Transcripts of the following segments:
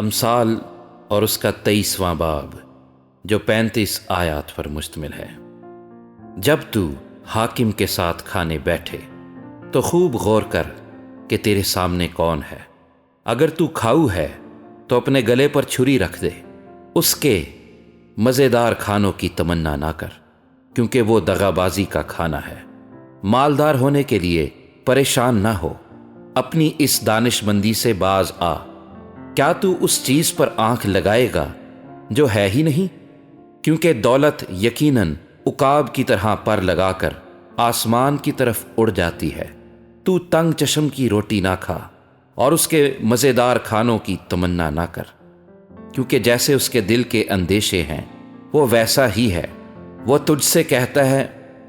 امثال اور اس کا 23واں باب جو 35 آیات پر مشتمل ہے۔ جب تو حاکم کے ساتھ کھانے بیٹھے تو خوب غور کر کہ تیرے سامنے کون ہے۔ اگر تو کھاؤ ہے تو اپنے گلے پر چھری رکھ دے، اس کے مزیدار کھانوں کی تمنا نہ کر، کیونکہ وہ دغابازی کا کھانا ہے۔ مالدار ہونے کے لیے پریشان نہ ہو، اپنی اس دانش مندی سے باز آ۔ کیا تو اس چیز پر آنکھ لگائے گا جو ہے ہی نہیں؟ کیونکہ دولت یقیناً عقاب کی طرح پر لگا کر آسمان کی طرف اڑ جاتی ہے۔ تو تنگ چشم کی روٹی نہ کھا اور اس کے مزیدار کھانوں کی تمنا نہ کر، کیونکہ جیسے اس کے دل کے اندیشے ہیں وہ ویسا ہی ہے۔ وہ تجھ سے کہتا ہے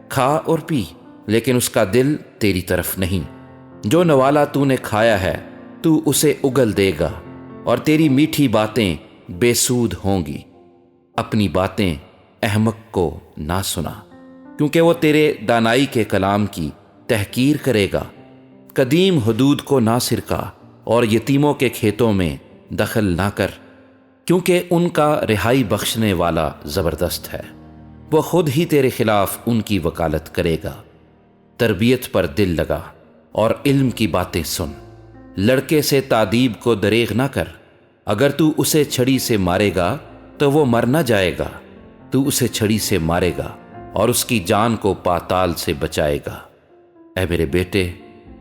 کھا اور پی، لیکن اس کا دل تیری طرف نہیں۔ جو نوالا تو نے کھایا ہے تو اسے اگل دے گا، اور تیری میٹھی باتیں بے سود ہوں گی۔ اپنی باتیں احمق کو نہ سنا، کیونکہ وہ تیرے دانائی کے کلام کی تحقیر کرے گا۔ قدیم حدود کو نہ سرکا اور یتیموں کے کھیتوں میں دخل نہ کر، کیونکہ ان کا رہائی بخشنے والا زبردست ہے۔ وہ خود ہی تیرے خلاف ان کی وکالت کرے گا۔ تربیت پر دل لگا اور علم کی باتیں سن۔ لڑکے سے تادیب کو دریغ نہ کر۔ اگر تو اسے چھڑی سے مارے گا تو وہ مر نہ جائے گا، تو اسے چھڑی سے مارے گا اور اس کی جان کو پاتال سے بچائے گا۔ اے میرے بیٹے،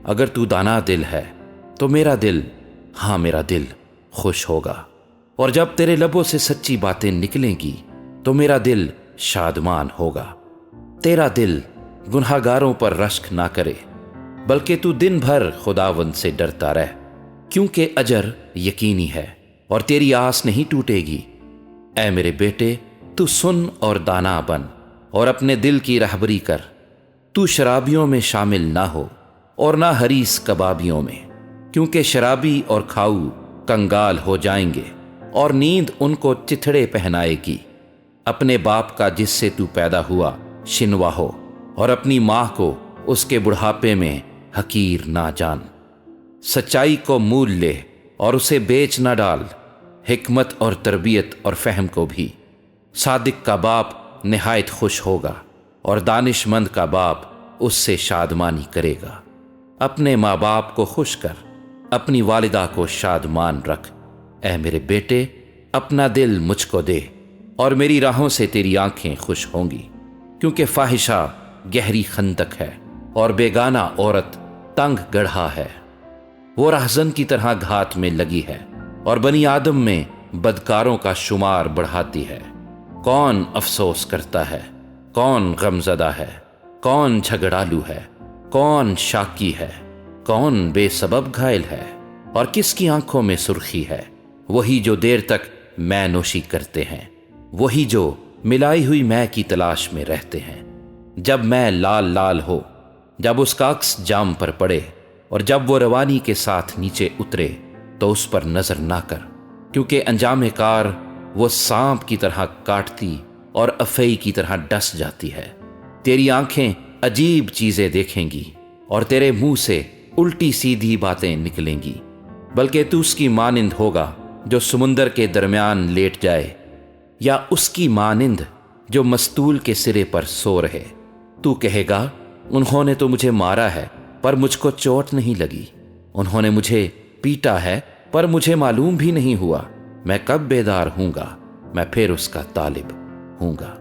اگر تو دانا دل ہے تو میرا دل خوش ہوگا، اور جب تیرے لبوں سے سچی باتیں نکلیں گی تو میرا دل شادمان ہوگا۔ تیرا دل گنہگاروں پر رشک نہ کرے، بلکہ تو دن بھر خداوند سے ڈرتا رہ، کیونکہ اجر یقینی ہے اور تیری آس نہیں ٹوٹے گی۔ اے میرے بیٹے، تو سن اور دانا بن اور اپنے دل کی رہبری کر۔ تو شرابیوں میں شامل نہ ہو اور نہ حریص کبابیوں میں، کیونکہ شرابی اور کھاؤ کنگال ہو جائیں گے اور نیند ان کو چتھڑے پہنائے گی۔ اپنے باپ کا جس سے تو پیدا ہوا شنوا ہو، اور اپنی ماں کو اس کے بڑھاپے میں حقیر نہ جان۔ سچائی کو مول لے اور اسے بیچ نہ ڈال، حکمت اور تربیت اور فہم کو بھی۔ صادق کا باپ نہایت خوش ہوگا، اور دانش مند کا باپ اس سے شادمانی کرے گا۔ اپنے ماں باپ کو خوش کر، اپنی والدہ کو شادمان رکھ۔ اے میرے بیٹے، اپنا دل مجھ کو دے، اور میری راہوں سے تیری آنکھیں خوش ہوں گی، کیونکہ فاحشہ گہری خندق ہے اور بیگانہ عورت تنگ گڑھا ہے۔ وہ رہزن کی طرح گھات میں لگی ہے، اور بنی آدم میں بدکاروں کا شمار بڑھاتی ہے۔ کون افسوس کرتا ہے، کون غمزدہ ہے، کون جھگڑالو ہے، کون شاکی ہے، کون بے سبب گھائل ہے، اور کس کی آنکھوں میں سرخی ہے؟ وہی جو دیر تک مے نوشی کرتے ہیں، وہی جو ملائی ہوئی مے کی تلاش میں رہتے ہیں۔ جب مے لال لال ہو، جب اس کا عکس جام پر پڑے، اور جب وہ روانی کے ساتھ نیچے اترے تو اس پر نظر نہ کر، کیونکہ انجام کار وہ سانپ کی طرح کاٹتی اور افعی کی طرح ڈس جاتی ہے۔ تیری آنکھیں عجیب چیزیں دیکھیں گی، اور تیرے منہ سے الٹی سیدھی باتیں نکلیں گی، بلکہ تو اس کی مانند ہوگا جو سمندر کے درمیان لیٹ جائے، یا اس کی مانند جو مستول کے سرے پر سو رہے۔ تو کہے گا انہوں نے تو مجھے مارا ہے پر مجھ کو چوٹ نہیں لگی، انہوں نے مجھے پیٹا ہے پر مجھے معلوم بھی نہیں ہوا۔ میں کب بیدار ہوں گا، میں پھر اس کا طالب ہوں گا۔